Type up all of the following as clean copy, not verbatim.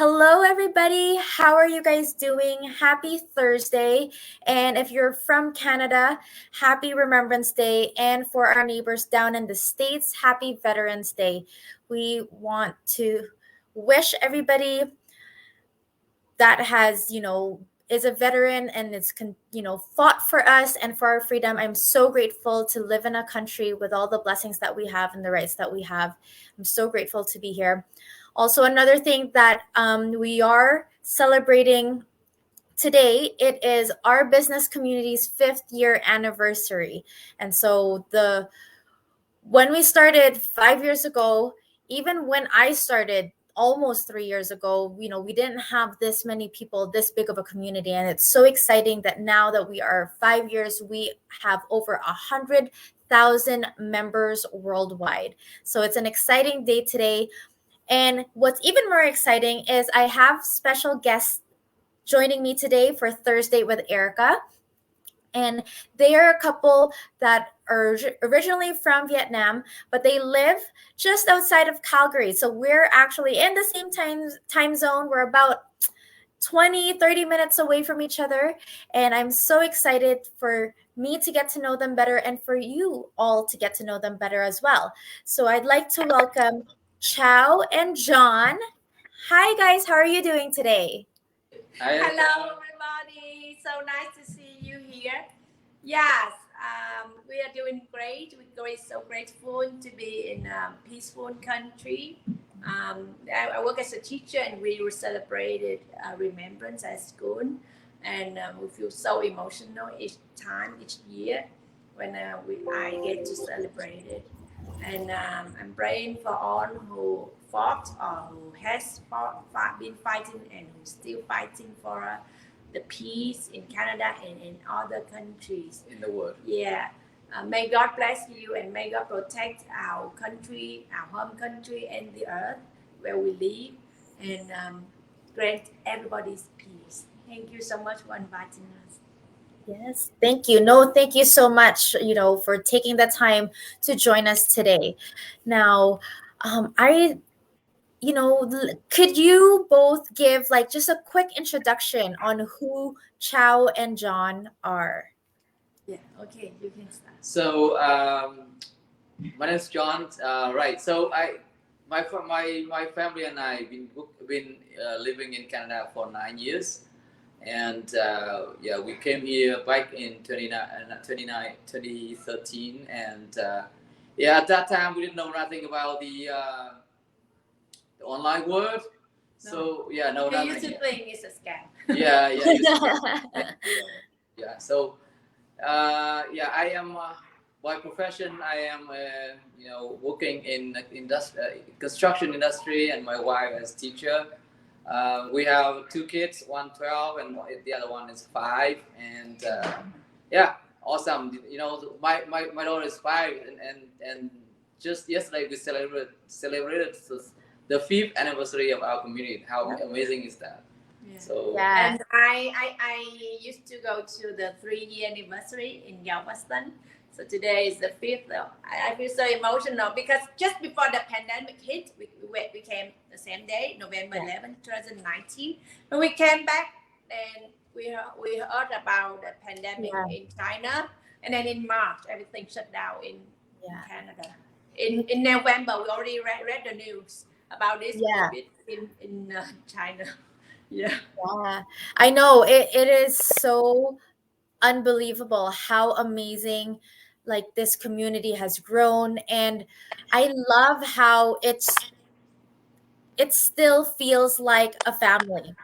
Hello, everybody. How are you guys doing? Happy Thursday. And if you're from Canada, happy Remembrance Day. And for our neighbors down in the States, happy Veterans Day. We want to wish everybody that has, is a veteran and it's, fought for us and for our freedom. I'm so grateful to live in a country with all the blessings that we have and the rights that we have. I'm so grateful to be here. Also, another thing that we are celebrating today, it is our business community's 5th year anniversary. And so when we started 5 years ago, even when I started almost 3 years ago, we didn't have this many people, this big of a community. And it's so exciting that now that we are 5 years, we have over 100,000 members worldwide. So it's an exciting day today. And what's even more exciting is I have special guests joining me today for Thursdate with Erica. And they are a couple that are originally from Vietnam, but they live just outside of Calgary. So we're actually in the same time zone. We're about 20-30 minutes away from each other. And I'm so excited for me to get to know them better and for you all to get to know them better as well. So I'd like to welcome Chau and John. Hi, guys. How are you doing today? Hello, everybody. So nice to see you here. Yes, we are doing great. We're so grateful to be in a peaceful country. I work as a teacher, and we celebrated Remembrance at school, and we feel so emotional each year when I get to celebrate it. And I'm praying for all who fought or who has been fighting and who's still fighting for the peace in Canada and in other countries in the world. Yeah. May God bless you and may God protect our country, our home country, and the earth where we live, and grant everybody's peace. Thank you so much for inviting us. Yes, thank you. No, thank you so much, for taking the time to join us today. Now, could you both give just a quick introduction on who Chau and John are? Yeah, okay, you can start. So, my name is John. Right. So my family and I been living in Canada for 9 years. And we came here back in 2013, and at that time we didn't know nothing about the online world. No. So we used to think it's a scam. Yeah. So I am by profession I am working in construction industry, and my wife as teacher. We have 2 kids, one 12 and the other one is 5. And awesome. My daughter is 5, and just yesterday we celebrated the 5th anniversary of our community. How amazing is that? Yeah. So and I used to go to the 3-year anniversary in Galveston. So today is the 5th. I feel so emotional because just before the pandemic hit, we came the same day, November 11, 2019. When we came back, then we heard about the pandemic in China, and then in March everything shut down in Canada. In November we already read the news about this COVID in China. Yeah, I know it is so unbelievable how amazing this community has grown, and I love how it still feels like a family,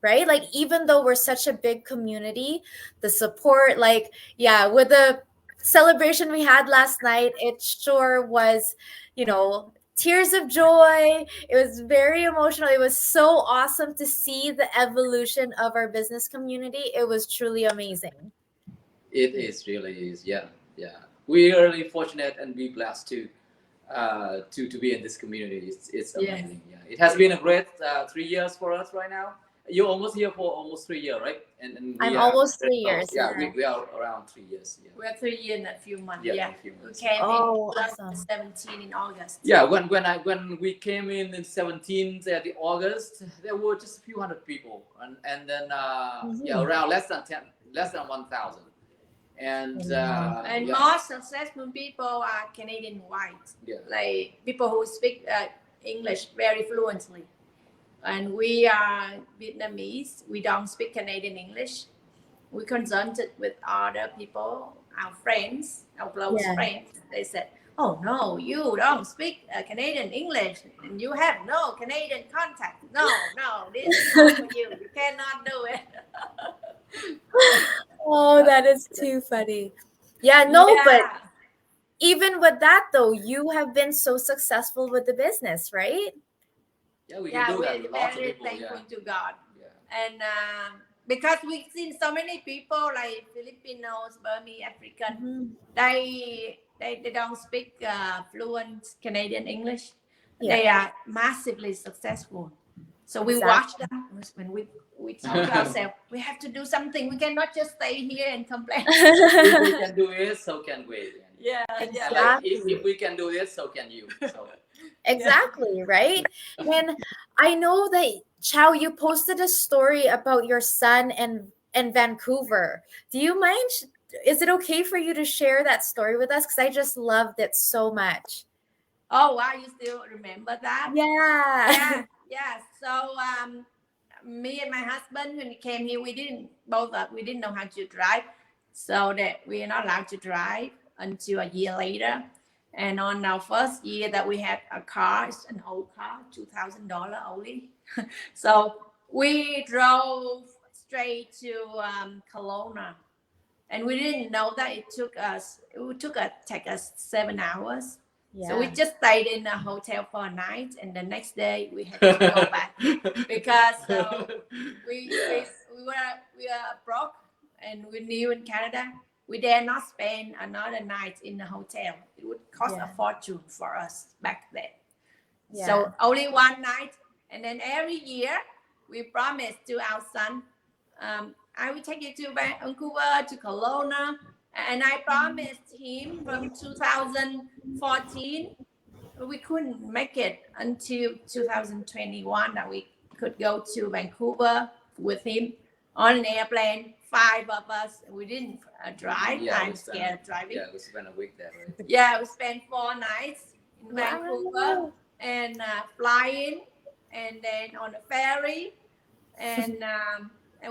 right? Even though we're such a big community, the support, with the celebration we had last night, it sure was, tears of joy. It was very emotional. It was so awesome to see the evolution of our business community. It was truly amazing. It is really is. Yeah. We are really fortunate and be blessed to be in this community. It's amazing. Yeah. It has been a great 3 years for us right now. you're almost here for almost 3 years, right? And I'm we are almost very 3 years. close. Yeah, we are around 3 years. Yeah. We're 3 years in a few months. Yeah, Yeah, in a few we months. came Oh, in awesome. 2017 in August. Yeah, when we came in 17 at the August, there were just a few hundred people, and then yeah, around less than 1,000, and Wow. And yeah, most successful people are Canadian white, yeah. like people who speak English very fluently. And we are Vietnamese. We don't speak Canadian English. We consulted with other people, our friends, our close Yeah. friends. They said, "Oh no, you don't speak Canadian English, and you have no Canadian contact. No, no, this is not for you. You cannot do it." Oh, that is too funny. Yeah, no, but Yeah. even with that though, you have been so successful with the business, right? Yeah, we can Yeah, do that. we're Lots of very people. thankful Yeah, to God. yeah. And because we've seen so many people like Filipinos, Burmese, African, Mhm. they don't speak fluent Canadian English. Yeah. They are massively successful. So we Exactly. watch them when we talk to ourselves, we have to do something. We cannot just stay here and complain. If we can do it, so can we. Yeah, And yeah. like Exactly. if we can do this, so can you. So Exactly, right? And I know that Chau, you posted a story about your son in Vancouver. Do you mind? Is it okay for you to share that story with us? Because I just loved it so much. Oh wow, you still remember that? Yeah. Yeah, yeah. So me and my husband, when we came here, we didn't know how to drive, so that we are not allowed to drive until a year later. And on our first year that we had a car, it's an old car, $2,000 only. So we drove straight to Kelowna, and we didn't know that it took take us 7 hours. Yeah. So we just stayed in a hotel for a night, and the next day we had to go back because we were broke, and we knew in Canada we dare not spend another night in the hotel. It would cost a fortune for us back then. Yeah. So only one night, and then every year we promised to our son, I will take you to Vancouver, to Kelowna, and I promised him from 2014. We couldn't make it until 2021 that we could go to Vancouver with him on an airplane. 5 of us. We didn't drive. Yeah, I'm scared of driving. Yeah, we spent a week there, right? Yeah, we spent 4 nights in Wow. Vancouver and flying, and then on a ferry, and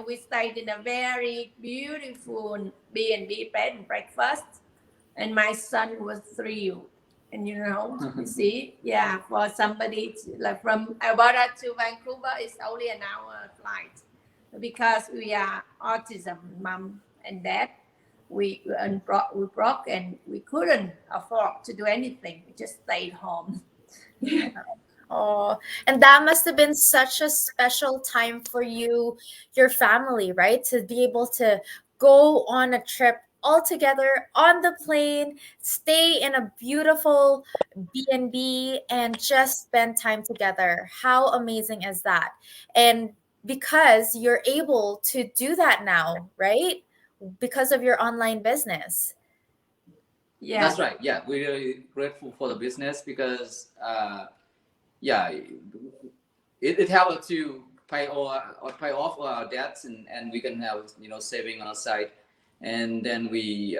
we stayed in a very beautiful B&B bed and breakfast, and my son was thrilled. And you see, yeah, for somebody like from Alberta to Vancouver, it's only an hour flight, because we are autism mom and dad. We broke, and we couldn't afford to do anything. We just stayed home. Oh, and that must have been such a special time for you, your family, right? To be able to go on a trip all together on the plane, stay in a beautiful B&B, and just spend time together. How amazing is that? And because you're able to do that now, right? Because of your online business. Yeah, That's right. Yeah, we're really grateful for the business because, yeah, it helped us to pay off our debts, and we can have saving on our side, and then we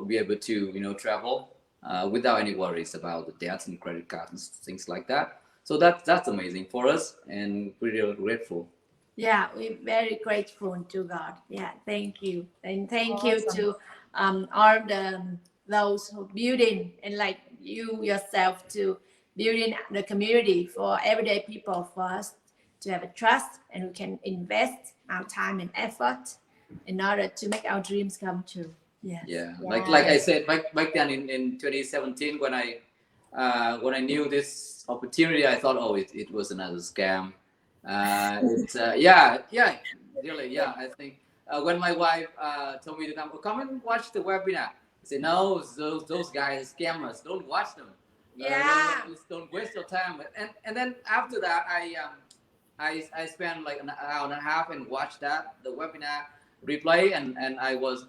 be able to travel without any worries about the debts and credit cards and things like that. So that's amazing for us, and we're really grateful. Yeah, we're very grateful to God. Yeah, thank you, and thank you to all those who building, and like you yourself, to building the community for everyday people, for us to have a trust, and we can invest our time and effort in order to make our dreams come true. Yes. Yeah, like I said back then in 2017, when I knew this opportunity, I thought, oh, it was another scam. Yeah, really, yeah. I think when my wife told me to come and watch the webinar, I said, no, those guys scammers, don't watch them. Yeah. Don't waste your time. And then after that, I spent like an hour and a half and watched the webinar replay, and I was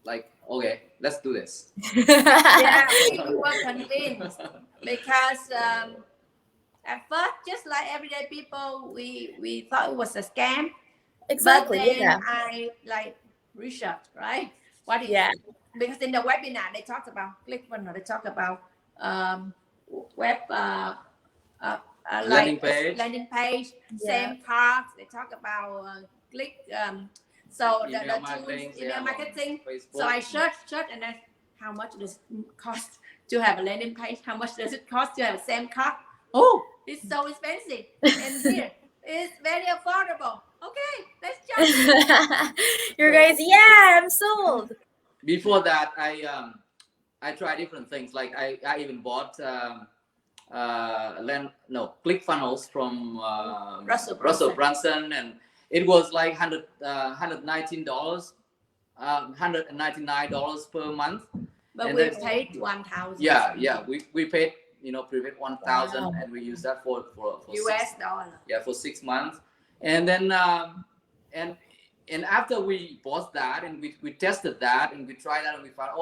like, okay, let's do this. Yeah, we were convinced because at first, just like everyday people, we thought it was a scam. Exactly. But then Yeah. I like research, right? What is Yeah. because in the webinar they talk about ClickFunnels, they talk about um, web uh, Landing like page. landing page, Yeah. same cards. They talk about click. So Email the marketing, tools, email yeah, on marketing. So Facebook. I search, and then how much does it cost to have a landing page? How much does it cost to have the same card? Oh, it's so expensive. And here it's very affordable. Okay, let's jump in. Your So guys, yeah, I'm sold. before that, I tried different things. Like I even bought ClickFunnels from Russell Brunson, and it was like $119, $199 per month. But And we then paid 1,000. yeah, we paid prepaid 1,000, Wow. and we used that for US dollar. for 6 months, and then and and after we bought that and we tested that and we tried that and we found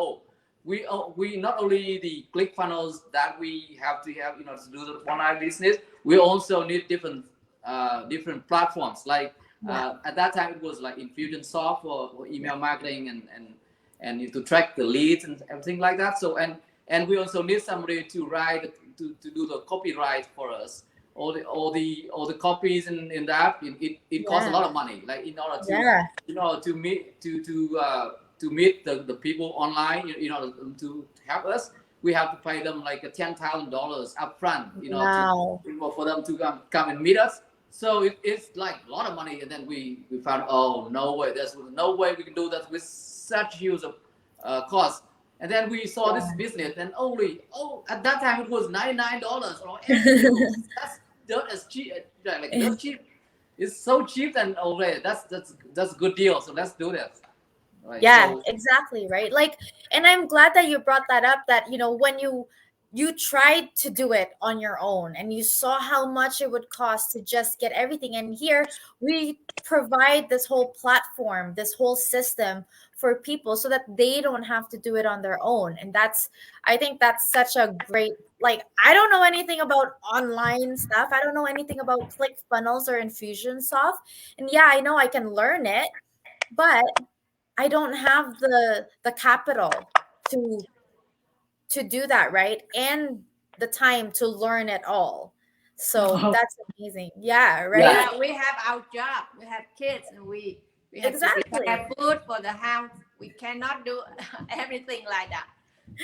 we not only the ClickFunnels that we have to have to do the online business, we also need different platforms like at that time it was like Infusionsoft for email marketing and to track the leads and everything like that. So and we also need somebody to write to do the copyright for us. All the copies in the app, it costs a lot of money. Like in order to meet the people online, in order to help us, we have to pay them like $10,000 upfront. Wow. For them to come and meet us. So it's like a lot of money, and then we found, oh, no way, there's no way we can do that with such huge cost. And then we saw this business, and at that time it was $99 or $80. That's cheap, like that's cheap. It's so cheap, and already that's a good deal. So let's do this. Right. Yeah, So exactly, right? Like, and I'm glad that you brought that up, that when you tried to do it on your own and you saw how much it would cost to just get everything. And here we provide this whole platform, this whole system for people so that they don't have to do it on their own. And I think that's such a great, like, I don't know anything about online stuff. I don't know anything about ClickFunnels or Infusionsoft. And yeah, I know I can learn it, but I don't have the capital to do that, right? And the time to learn it all. So that's amazing. Yeah, right? Yeah, we have our job. We have kids, and we have to Exactly. prepare food for the house. We cannot do everything like that.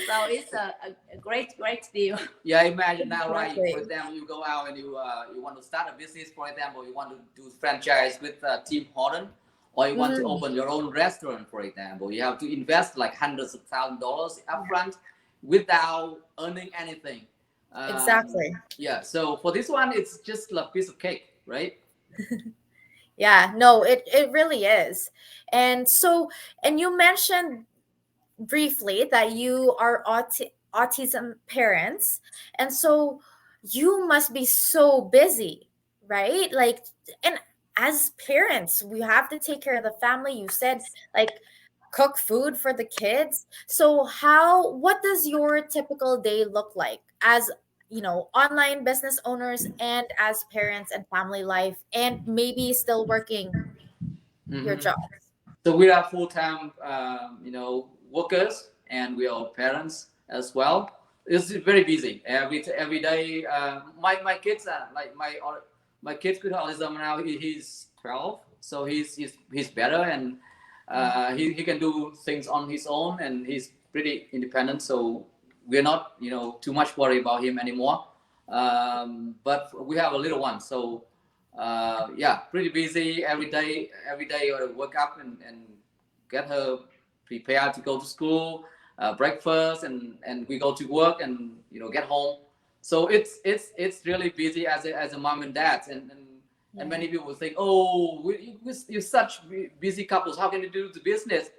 So it's a great deal. yeah, imagine now, right? Exactly. For example, you go out and you want to start a business. For example, you want to do franchise with Tim Horton, or you want to open your own restaurant. For example, you have to invest like hundreds of $1,000s upfront without earning anything. Exactly. Yeah. So for this one, it's just a piece of cake, right? Yeah, no, it really is. And so, and you mentioned briefly that you are autism parents, and so you must be so busy, right? Like, and as parents we have to take care of the family. You said, like, cook food for the kids. So what does your typical day look like as online business owners and as parents and family life, and maybe still working your Mm-hmm. jobs? So we are full-time, workers, and we are parents as well. It's very busy every day. My kids are like my kids with autism now. He's 12, so he's better, and he can do things on his own, and he's pretty independent. So we're not too much worried about him anymore. But we have a little one, so yeah, pretty busy every day. Every day, I wake up and get her prepared to go to school, breakfast, and we go to work, and get home. So it's really busy as a mom and dad, and many people think, oh, you're such busy couples. How can you do the business?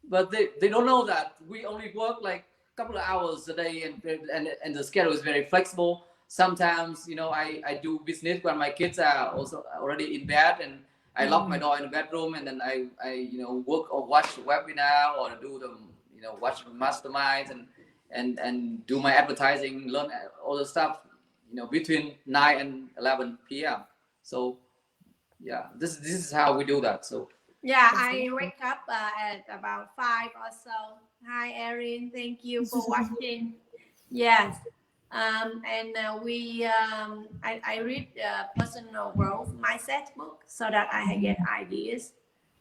But they don't know that we only work like a couple of hours a day, and the schedule is very flexible. sometimes, you know, I do business when my kids are also already in bed, and I lock my door in the bedroom, and then I you know, work or watch webinar or do the, you know, watch masterminds, and do my advertising, learn all the stuff, you know, between 9 and 11 p.m. So yeah, this is how we do that. So Yeah, I wake up at about 5 or so. Hi, Erin. Thank you for watching. Yes. I read personal growth mindset book so that I get ideas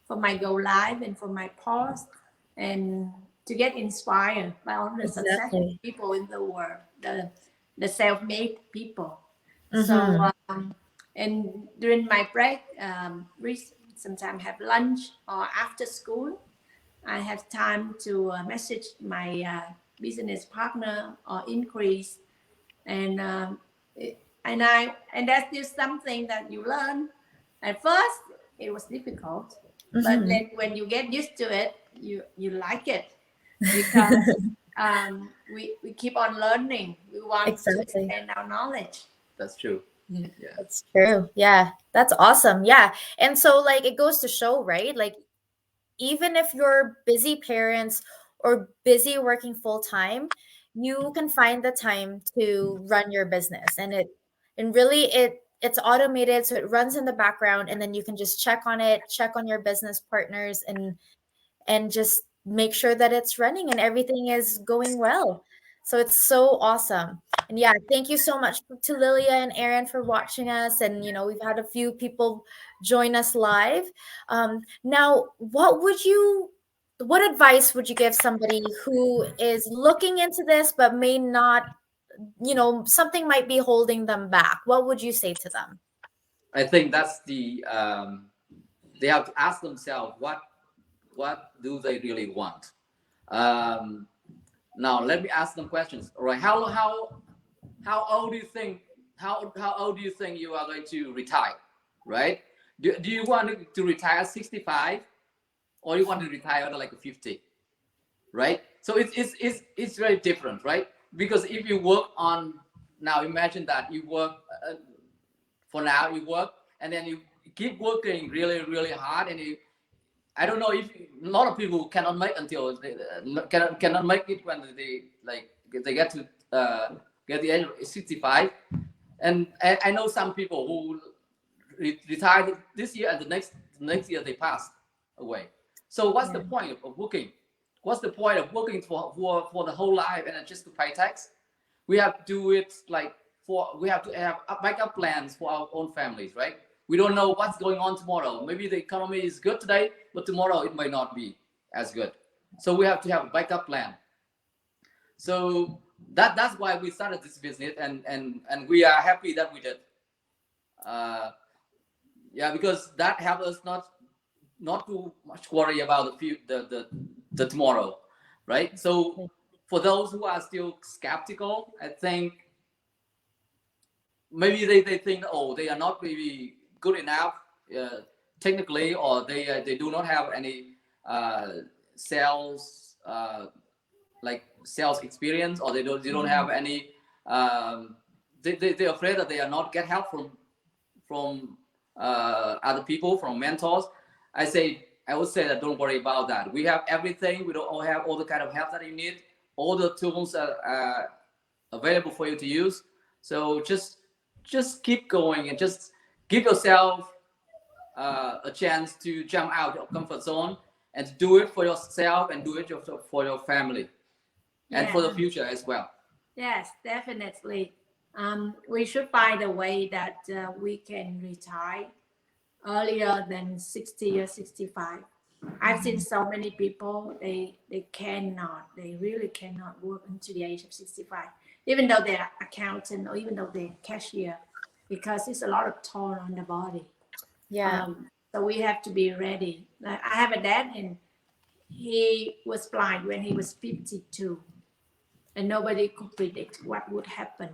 for my go live and for my post, and to get inspired by all the successful Exactly. people in the world, the self-made people. Mm-hmm. So and during my break, we sometimes have lunch, or after school, I have time to message my business partner or increase, and and that's just something that you learn. At first, it was difficult, but Mm-hmm. then when you get used to it, you like it, because we keep on learning. We want to Exactly. expand our knowledge. that's true. Yeah. Yeah. That's true. Yeah. That's awesome. Yeah. And so like it goes to show, right? Like even if you're busy parents or busy working full time, you can find the time to run your business. And really it's automated, so it runs in the background, and then you can just check on it, check on your business partners, and just make sure that it's running and everything is going well. So it's so awesome. And yeah, thank you so much to Lilia and Aaron for watching us. And we've had a few people join us live. Now, what advice would you give somebody who is looking into this but may not, something might be holding them back? What would you say to them? I think that's the they have to ask themselves what do they really want. Um, Now let me ask them questions. All right, how old do you think how old do you think you are going to retire? Right? Do you want to retire at 65, or you want to retire at like 50? Right? So it's very different, right? Because if you work on, now imagine that you work for now, you work, and then you keep working really hard, and you, I don't know if a lot of people cannot make until they cannot make it when they like they get to get the age of 65, and I know some people who retired this year, and the next year they passed away. So what's the Yeah. point of working? What's the point of working for the whole life and just to pay tax? We have to do it like we have to have backup plans for our own families, right? We don't know what's going on tomorrow. Maybe the economy is good today, but tomorrow it might not be as good. So we have to have a backup plan. So that's why we started this business, and we are happy that we did. Uh, yeah, because that helps us not too much worry about the tomorrow, right? So for those who are still skeptical, I think maybe they think, oh, they are not maybe good enough technically, or they do not have any sales like sales experience, or they don't have any they're afraid that they are not get help from other people, from mentors. I would say that don't worry about that. We have everything. We don't all have all the kind of help that you need. All the tools are available for you to use. So just keep going, and just give yourself a chance to jump out of your comfort zone, and to do it for yourself, and do it for your family, and for the future as well. Yes, definitely. We should find a way that we can retire earlier than 60 or 65. I've seen so many people, they really cannot work until the age of 65, even though they're accountant or even though they're cashier, because it's a lot of toll on the body. Yeah. So we have to be ready. I have a dad, and he was blind when he was 52, and nobody could predict what would happen.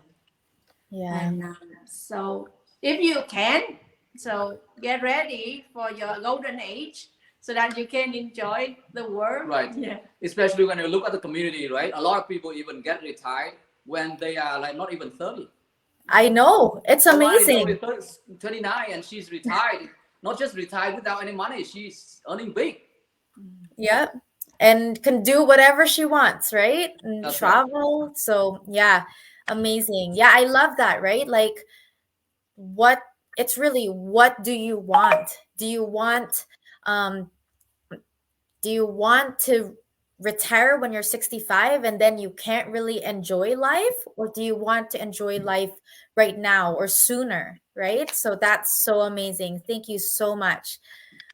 Yeah. And so if you can, so get ready for your golden age so that you can enjoy the world. Right. Yeah. Especially when you look at the community, right? A lot of people even get retired when they are like not even 30. I know. It's So I know amazing. with 29 and she's retired. Not just retired without any money. She's earning big. Yeah. And can do whatever she wants, right? And That's right. travel. So, yeah, amazing. Yeah, I love that, right? Like, what it's really, what do you want? Do you want um do you want to retire when you're 65 and then you can't really enjoy life, or do you want to enjoy life right now or sooner, right? So that's so amazing. Thank you so much.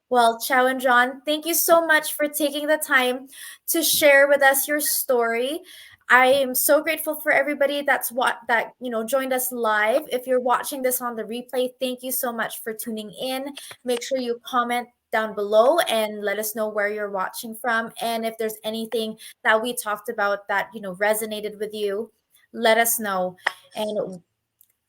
Well, Chau and John, thank you so much for taking the time to share with us your story. I am so grateful for everybody that's what that joined us live. If you're watching this on the replay, thank you so much for tuning in. Make sure you comment down below and let us know where you're watching from, and if there's anything that we talked about that resonated with you, let us know. And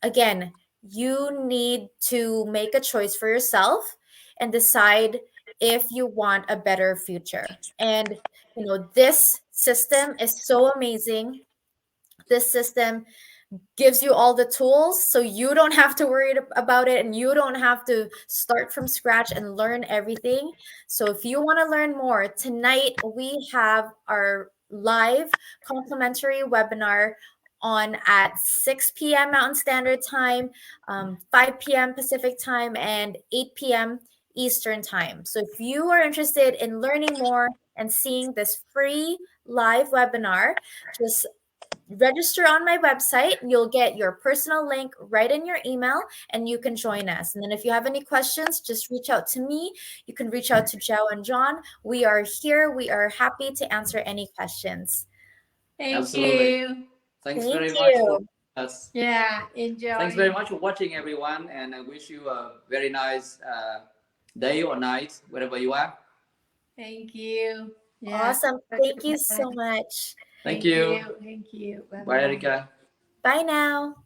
again, you need to make a choice for yourself and decide if you want a better future. And this system is so amazing. This system gives you all the tools so you don't have to worry about it, and you don't have to start from scratch and learn everything. So if you want to learn more, tonight we have our live complimentary webinar on at 6 p.m. Mountain Standard Time, 5 p.m. Pacific Time, and 8 p.m. Eastern Time. So if you are interested in learning more and seeing this free live webinar, just register on my website. You'll get your personal link right in your email, and you can join us. And then if you have any questions, just reach out to me. You can reach out to Chau and John. We are here. We are happy to answer any questions. Thank Absolutely. you. Thanks Thank very much for you. us. Yeah, enjoy. Thanks very much for watching, everyone, and I wish you a very nice day or night wherever you are. Thank you. Yeah. Awesome. Thank you so much. Thank you. Thank you. Bye, Erika. Bye now.